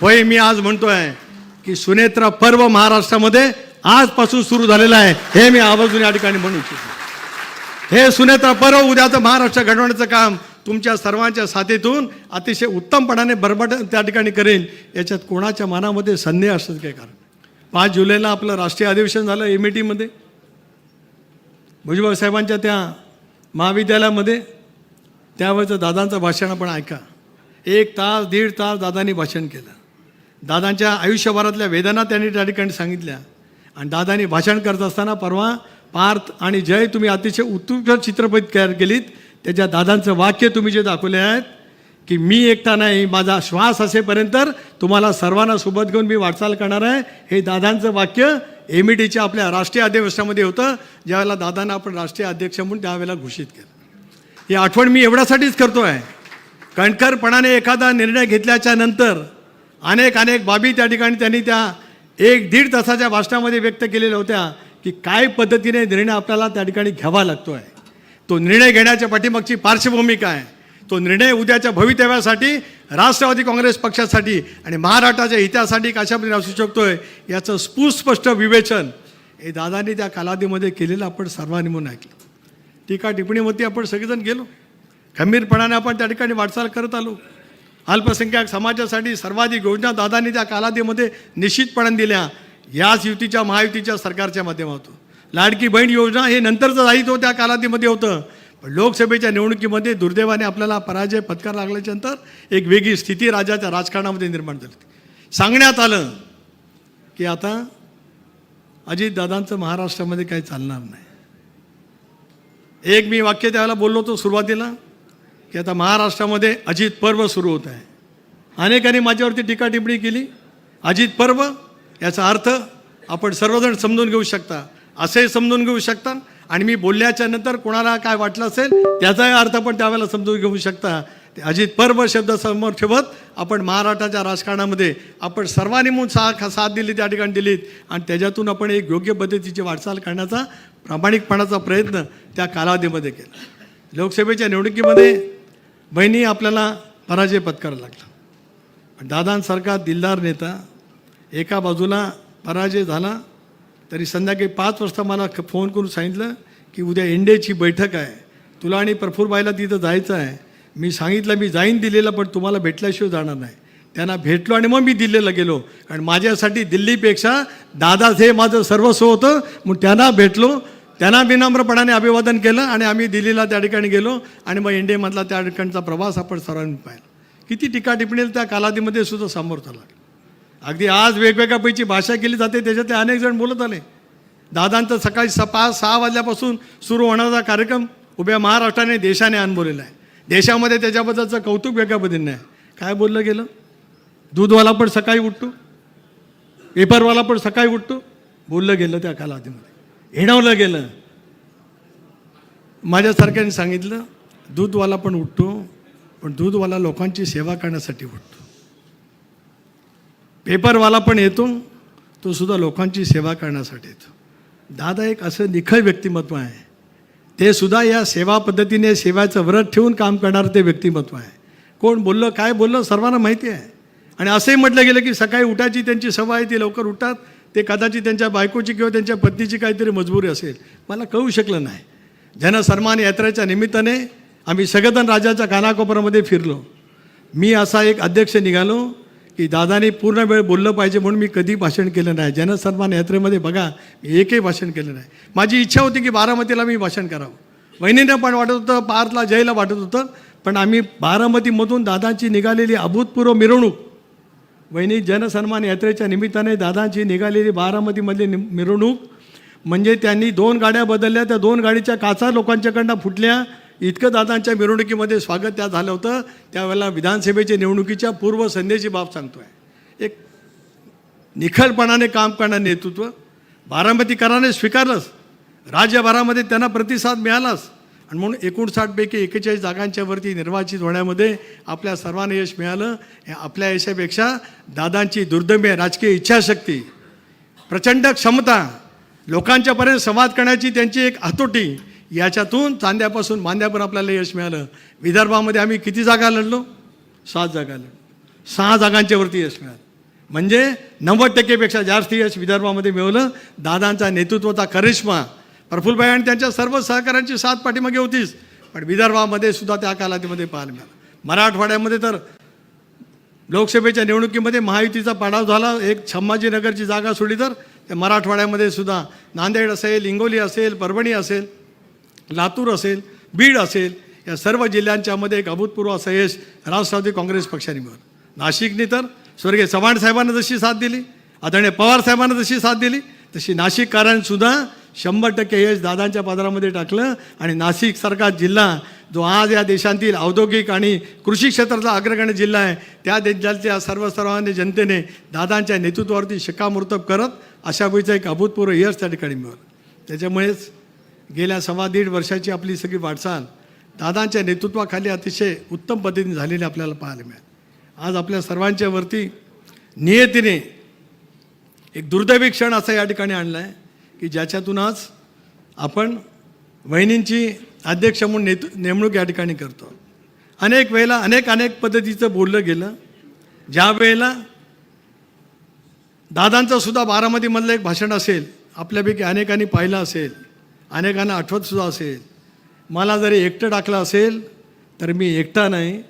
होय, मी आज म्हणतोय की सुनेत्रा पर्व महाराष्ट्रामध्ये आजपासून सुरू झालेलं आहे, हे मी आवर्जून या ठिकाणी म्हणू इच्छितो। हे सुनेत्रा पर्व उद्याचं महाराष्ट्र घडवण्याचं काम तुमच्या सर्वांच्या साथीतून अतिशय उत्तमपणाने बरबट त्या ठिकाणी करेल, याच्यात कोणाच्या मनामध्ये संदेह असत काय? कारण 5 जुलैला आपलं राष्ट्रीय अधिवेशन झालं एमईटीमध्ये, भुजबळ साहेबांच्या त्या महाविद्यालयामध्ये। त्यावेळेचं दादांचं भाषण आपण ऐका, 1 तास 1.5 तास दादांनी भाषण केलं। दादांच्या आयुष्यभरातल्या वेदना त्यांनी त्या ठिकाणी सांगितल्या। आणि दादांनी भाषण करत असताना परवा पार्थ आणि जय तुम्ही अतिशय उत्कृष्ट चित्रपट तयार केलीत, त्याच्या दादांचं वाक्य तुम्ही जे दाखवले आहेत की मी एकटा नाही, माझा श्वास असेपर्यंत तुम्हाला सर्वांना सोबत घेऊन मी वाटचाल करणार आहे, हे दादांचं वाक्य एमईटीच्या आपल्या राष्ट्रीय अधिवेशनामध्ये होतं, ज्यावेळेला दादांना आपण राष्ट्रीय अध्यक्ष म्हणून त्यावेळेला घोषित केलं। ही आठवण मी एवढ्यासाठीच करतो आहे, कणखरपणाने एखादा निर्णय घेतल्याच्या नंतर अनेक बाबी त्या ठिकाणी त्यांनी त्या 1-1.5 तासाच्या भाषणामध्ये व्यक्त केलेल्या होत्या की काय पद्धतीने निर्णय आपल्याला त्या ठिकाणी घ्यावा लागतो आहे, तो निर्णय घेण्याच्या पाठीमागची पार्श्वभूमी काय, तो निर्णय उद्याच्या भवितव्यासाठी राष्ट्रवादी काँग्रेस पक्षासाठी आणि महाराष्ट्राच्या हितासाठी कशा पद्धतीने असू शकतोय याचं सुस्पष्ट विवेचन हे दादांनी त्या कालावधीमध्ये केलेलं आपण सर्वांनी म्हणून ऐकलं। टीका टिप्पणीवरती आपण सगळेजण गेलो, खंबीरपणाने आपण त्या ठिकाणी वाटचाल करत आलो। अल्पसंख्याक समाजासाठी सर्वाधिक योजना दादांनी त्या कालावधीमध्ये निश्चितपणे दिल्या, याच युतीच्या महायुतीच्या सरकारच्या माध्यमातून। लाडकी बहीण योजना हे नंतरचं दायित्व त्या कालावधीमध्ये होतं, पण लोकसभेच्या निवडणुकीमध्ये दुर्दैवाने आपल्याला पराजय पत्करावा लागल्याच्यानंतर एक वेगळी स्थिती राज्याच्या राजकारणामध्ये निर्माण झाली। सांगण्यात आलं की आता अजितदादांचं महाराष्ट्रामध्ये काही चालणार नाही। एक मी वाक्य त्यावेळेला बोललो होतो सुरुवातीला की आता महाराष्ट्रामध्ये अजित पर्व सुरू होत आहे। अनेकांनी माझ्यावरती टीका टिप्पणी केली, अजित पर्व याचा अर्थ आपण सर्वजण समजून घेऊ शकता, असे समजून घेऊ शकता, आणि मी बोलल्याच्या नंतर कोणाला काय वाटलं असेल त्याचाही अर्थ पण त्यावेळेला समजून घेऊ शकता। ते अजित पर्व शब्द समोर ठेवत आपण महाराष्ट्राच्या राजकारणामध्ये आपण सर्वांनी म्हणून साथ दिली, त्या ठिकाणी दिलीत, आणि त्याच्यातून आपण एक योग्य पद्धतीची वाटचाल करण्याचा प्रामाणिकपणाचा प्रयत्न त्या कालावधीमध्ये केला। लोकसभेच्या निवडणुकीमध्ये बहिणी आपल्याला पराजय पत्करावा लागला, पण दादांसारखा दिलदार नेता एका बाजूला पराजय झाला तरी संध्याकाळी 5 वाजता मला फोन करून सांगितलं की उद्या एनडीएची बैठक आहे, तुला आणि प्रफुल्लबाईला तिथं जायचं आहे। मी सांगितलं मी जाईन दिल्लीला, पण तुम्हाला भेटल्याशिवाय जाणार नाही। त्यांना भेटलो आणि मग मी दिल्लीला गेलो, कारण माझ्यासाठी दिल्लीपेक्षा दादाच हे माझं सर्वस्व होतं। मग त्यांना भेटलो, त्यांना विनम्रपणाने अभिवादन केलं आणि आम्ही दिल्लीला त्या ठिकाणी गेलो आणि मग एनडीएमधला त्या ठिकाणचा प्रवास आपण सर्वांनी पाहिला। किती टीका टिप्पणीला त्या कालावधीमध्ये सुद्धा सामोरं झाला। अगदी आज वेगवेगळ्यापैकी भाषा केली जाते, त्याच्यात अनेक जण बोलत आले। दादांचं सकाळी 5-6 वाजल्यापासून सुरू होणारा कार्यक्रम उभ्या महाराष्ट्राने देशाने अनुभवलेला आहे। देशामध्ये त्याच्याबद्दलचं कौतुक वेगळ्या पद्धतीने आहे। काय बोललं गेलं, दूधवाला पण सकाळी उठतो, पेपरवाला पण सकाळी उठतो, बोललं गेलं त्या कालावधीमध्ये, हिणवलं गेलं। माझ्यासारख्याने सांगितलं दूधवाला पण उठतो, पण दूधवाला लोकांची सेवा करण्यासाठी उठतो। पेपरवाला पण येतो, तो सुद्धा लोकांची सेवा करण्यासाठी येतो। दादा एक असं निखळ व्यक्तिमत्व आहे, ते सुद्धा या सेवा पद्धतीने सेवाचं व्रत ठेवून काम करणारं ते व्यक्तिमत्व आहे। कोण बोललं काय बोललं सर्वांना माहिती आहे। आणि असंही म्हटलं गेलं की सकाळी उठायची त्यांची सवय आहे, ती लवकर उठतात, ते कदाचित त्यांच्या बायकोची किंवा त्यांच्या पत्नीची काहीतरी मजबुरी असेल, मला कळू शकलं नाही। जनसन्मान यात्रेच्या निमित्ताने आम्ही सगळेजण राज्याच्या कानाकोपऱ्यामध्ये फिरलो। मी असा एक अध्यक्ष निघालो की दादाने पूर्ण वेळ बोललं पाहिजे म्हणून मी कधी भाषण केलं नाही। जनसन्मान यात्रेमध्ये बघा मी एकही भाषण केलं नाही। माझी इच्छा होती की बारामतीला मी भाषण करावं, वहिनींना पण वाटत होतं, पार्थला जयला वाटत होतं, पण आम्ही बारामतीमधून दादांची निघालेली अभूतपूर्व मिरवणूक, वहिनी जनसन्मान यात्रेच्या निमित्ताने दादांची निघालेली बारामतीमधली मिरवणूक म्हणजे त्यांनी 2 गाड्या बदलल्या, त्या 2 गाडीच्या काचा लोकांच्याकडनं फुटल्या, इतकं दादांच्या मिरवणुकीमध्ये स्वागत त्या झालं होतं। त्यावेळेला विधानसभेच्या निवडणुकीच्या पूर्वसंध्येची बाब सांगतो आहे। एक निखळपणाने काम करणारं नेतृत्व बारामतीकरांनी स्वीकारलंच, राज्यभरामध्ये त्यांना प्रतिसाद मिळालाच, आणि म्हणून 59 पैकी 41 जागांच्यावरती निर्वाचित होण्यामध्ये आपल्या सर्वांना यश मिळालं। आपल्या यशापेक्षा दादांची दुर्दम्य राजकीय इच्छाशक्ती, प्रचंड क्षमता, लोकांच्यापर्यंत संवाद करण्याची त्यांची एक हातोटी, याच्यातून चांद्यापासून मांद्यापर्यंत आपल्याला यश मिळालं। विदर्भामध्ये आम्ही किती जागा लढलो, 7 जागा लढलो, 6 जागांच्यावरती यश मिळालं। म्हणजे 90% जास्त यश विदर्भामध्ये मिळवलं. दादांचा नेतृत्वाचा करिश्मा, प्रफुल्लभाई आणि त्यांच्या सर्व सहकाऱ्यांची साथ पाठीमागे होतीच, पण विदर्भामध्ये सुद्धा त्या कालावधीमध्ये पाहायला मिळालं. मराठवाड्यामध्ये तर लोकसभेच्या निवडणुकीमध्ये महायुतीचा पाडाव झाला. एक संभाजीनगरची जागा सोडली तर त्या मराठवाड्यामध्ये सुद्धा नांदेड असेल, हिंगोली असेल, परभणी असेल, लातूर असेल, बीड असेल, या सर्व जिल्ह्यांच्यामध्ये एक अभूतपूर्व असं यश राष्ट्रवादी काँग्रेस पक्षाने मिळवलं. नाशिकने तर स्वर्गीय चव्हाण साहेबांना जशी साथ दिली, आदरणीय पवार साहेबांना जशी साथ दिली, तशी नाशिककरांसुद्धा 100% यश दादांच्या पदरामध्ये टाकलं. आणि नाशिकसारखा जिल्हा जो आज या देशातील औद्योगिक आणि कृषी क्षेत्रातला अग्रगण्य जिल्हा आहे, त्या जिल्ह्यातल्या सर्वसामान्य जनतेने दादांच्या नेतृत्वावरती शिक्कामोर्तब करत अशा वेळीचं एक अभूतपूर्व यश त्या ठिकाणी मिळवलं. त्याच्यामुळेच गेल्या 1.25 वर्षाची आपली सगळी वाटचाल दादांच्या नेतृत्वाखाली अतिशय उत्तम पद्धतीने झालेली आपल्याला पाहायला मिळेल. आज आपल्या सर्वांच्या वरती नियतीने एक दुर्दैवी क्षण असा या ठिकाणी आणला आहे की ज्याच्यातून आज आपण वहिनींची अध्यक्ष म्हणून नेमणूक या ठिकाणी करतो. अनेक वेळेला अनेक पद्धतीचं बोललं गेलं. ज्या वेळेला दादांचं सुद्धा बारामतीमधलं एक भाषण असेल, आपल्यापैकी अनेकांनी पाहिलं असेल, अनेकांना आठवतसुद्धा असेल. मला जरी एकटं टाकलं असेल तर मी एकटा नाही,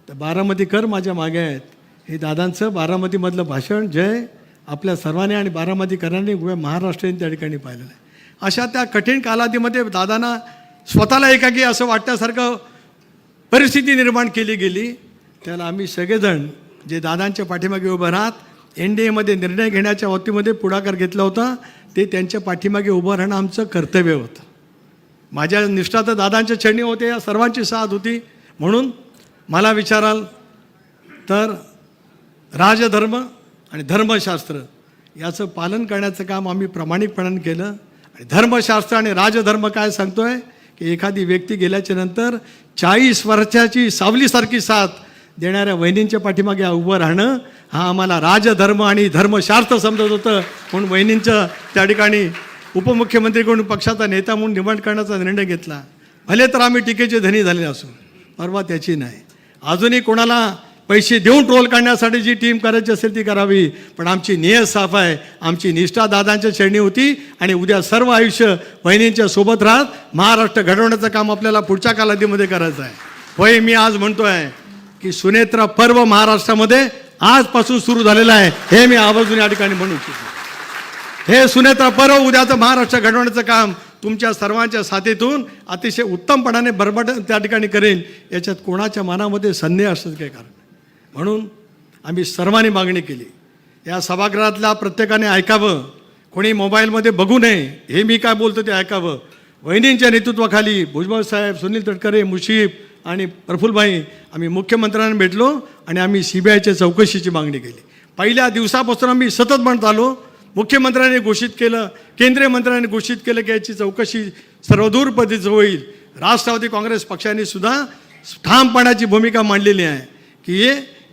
तर बारामतीकर माझ्या मागे आहेत. हे दादांचं बारामतीमधलं भाषण जय आपल्या सर्वांनी आणि बारामतीकरांनी महाराष्ट्राने त्या ठिकाणी पाहिलेलं आहे. अशा त्या कठीण कालावधीमध्ये दादांना स्वतःला एकाकी असं वाटण्यासारखं परिस्थिती निर्माण केली गेली. त्याला आम्ही सगळेजण जे दादांच्या पाठीमागे उभं राहत NDAमध्ये निर्णय घेण्याच्या बाबतीमध्ये पुढाकार घेतला होता, ते त्यांच्या पाठीमागे उभं राहणं आमचं कर्तव्य होतं. माझ्या निष्ठा तर दादांच्या चरणी होते, या सर्वांची साथ होती. म्हणून मला विचाराल तर राजधर्म आणि धर्मशास्त्र याचं पालन करण्याचं काम आम्ही प्रामाणिकपणाने केलं. आणि धर्मशास्त्र आणि राजधर्म काय सांगतोय की एखादी व्यक्ती गेल्याच्या नंतर 40 वर्षाची सावलीसारखी साथ देणाऱ्या वहिनींच्या पाठीमागे उभं राहणं हा आम्हाला राजधर्म आणि धर्मशास्त्र समजत होतं. म्हणून वहिनींचं त्या ठिकाणी उपमुख्यमंत्रीकडून पक्षाचा नेता म्हणून निवड करण्याचा निर्णय घेतला. भले तर आम्ही टीकेचे धनी झालेले असू, परवा त्याची नाही. अजूनही कोणाला पैसे देऊन ट्रोल काढण्यासाठी जी टीम करायची असेल ती करावी, पण आमची नियत साफ आहे. आमची निष्ठा दादांच्या चरणी होती आणि उद्या सर्व आयुष्य वहिनींच्या सोबत राहत महाराष्ट्र घडवण्याचं काम आपल्याला पुढच्या कालावधीमध्ये करायचं आहे. होय, मी आज म्हणतो आहे की सुनेत्रा पर्व महाराष्ट्रामध्ये आजपासून सुरू झालेलं आहे, हे मी आवर्जून या ठिकाणी म्हणू इच्छितो. हे सुनेत्रा पर्व उद्याचं महाराष्ट्र घडवण्याचं काम तुमच्या सर्वांच्या साथीतून अतिशय उत्तमपणाने बरबट त्या ठिकाणी करेल, याच्यात कोणाच्या मनामध्ये संदेह असण्याचं काही कारण. म्हणून आम्ही सर्वांनी मागणी केली, या सभागृहातल्या प्रत्येकाने ऐकावं, कोणी मोबाईलमध्ये बघू नये. हे मी काय बोलतो ते ऐकावं. वहिनींच्या नेतृत्वाखाली भुजबळ साहेब, सुनील तटकरे, मुशीफ आणि प्रफुल्लभाई आम्ही मुख्यमंत्र्यांना भेटलो आणि आम्ही CBIच्या चौकशीची मागणी केली. पहिल्या दिवसापासून आम्ही सतत म्हणत आलो. मुख्यमंत्र्यांनी घोषित केलं, केंद्रीय मंत्र्यांनी घोषित केलं की याची चौकशी सर्वदूर पद्धतीचं होईल. राष्ट्रवादी काँग्रेस पक्षाने सुद्धा ठामपणाची भूमिका मांडलेली आहे की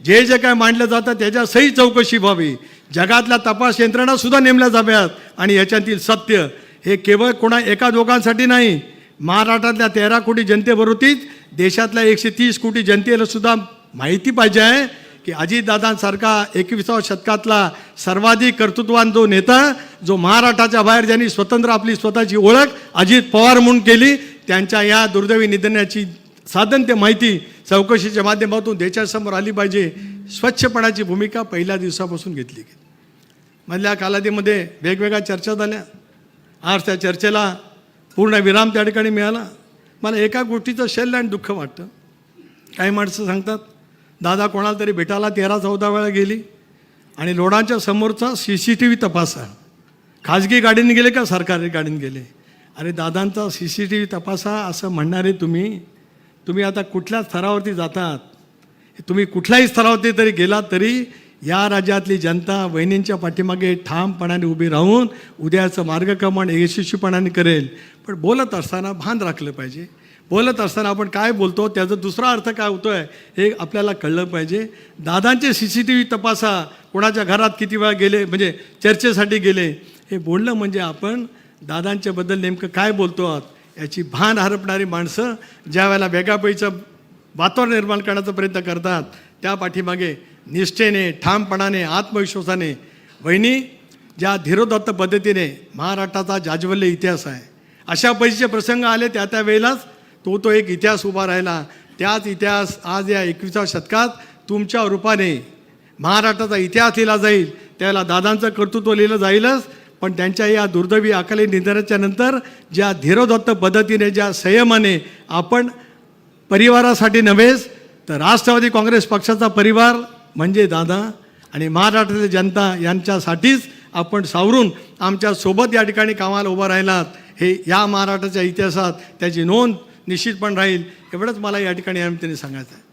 जे जे काय मांडलं जातं त्याच्या सही चौकशी व्हावी. जगातल्या तपास यंत्रणा सुद्धा नेमल्या जाव्यात आणि याच्यातील सत्य हे केवळ कोणा एका दोघांसाठी नाही, महाराष्ट्रातल्या 13 कोटी जनतेबरोबरच देशातल्या 130 कोटी जनतेला सुद्धा माहिती पाहिजे आहे की अजितदादांसारखा 21व्या शतकातला सर्वाधिक कर्तृत्ववान जो नेता, जो महाराष्ट्राच्या बाहेर ज्यांनी स्वतंत्र आपली स्वतःची ओळख अजित पवार म्हणून केली, त्यांच्या या दुर्दैवी निधनाची साधन ते माहिती चौकशीच्या माध्यमातून देशासमोर आली पाहिजे. स्वच्छपणाची भूमिका पहिल्या दिवसापासून घेतली गेली. मधल्या कालावधीमध्ये वेगवेगळ्या चर्चा झाल्या. आज त्या चर्चेला पूर्ण विराम त्या ठिकाणी मिळाला. मला एका गोष्टीचं शल्य आणि दुःख वाटतं. काही माणसं सांगतात दादा कोणाला तरी भेटायला 13-14 वेळा गेली आणि लोणांच्या समोरचा CCTV तपासा. खाजगी गाडीने गेले का सरकारी गाडीने गेले? अरे दादांचा CCTV तपासा असं म्हणणारे तुम्ही आता कुठल्या स्तरावरती जातात? तुम्ही कुठल्याही स्तरावरती तरी गेलात तरी या राज्यातली जनता वहिनींच्या पाठीमागे ठामपणाने उभी राहून उद्याचं मार्गक्रमण यशस्वीपणाने करेल. पण बोलत असताना भान राखलं पाहिजे. बोलत असताना आपण काय बोलतो त्याचा दुसरा अर्थ काय होतो आहे हे आपल्याला कळलं पाहिजे. दादांचे CCTV तपासा, कोणाच्या घरात किती वेळा गेले म्हणजे चर्चेसाठी गेले, हे बोलणं म्हणजे आपण दादांच्याबद्दल नेमकं काय बोलतो आहात याची भान हरपणारी माणसं ज्या वेळेला वेगापैचं वातावरण निर्माण करण्याचा प्रयत्न करतात त्या पाठीमागे निष्ठेने, ठामपणाने, आत्मविश्वासाने. वहिनी, ज्या धीरोदात्त पद्धतीने महाराष्ट्राचा जाज्वल्य इतिहास आहे, अशा परिस्थितीचे प्रसंग आले त्या वेळेलाच तो एक इतिहास उभा राहिला. त्याच इतिहास आज या 21व्या शतकात तुमच्या रूपाने महाराष्ट्राचा इतिहास लिहिला जाईल. त्याला दादांचं कर्तृत्व लिहिलं जाईलच, पण त्यांच्या या दुर्दैवी अकाली निधनाच्या नंतर ज्या धीरोदात्त पद्धतीने, ज्या संयमाने आपण परिवारासाठी नव्हेच तर राष्ट्रवादी काँग्रेस पक्षाचा परिवार म्हणजे दादा आणि महाराष्ट्रातील जनता यांच्यासाठीच आपण सावरून आमच्या सोबत या ठिकाणी कामाला उभा राहिलात, हे या महाराष्ट्राच्या इतिहासात त्याची नोंद निश्चितपणे राहील. एवढंच मला या ठिकाणी या निमित्ताने सांगायचं आहे.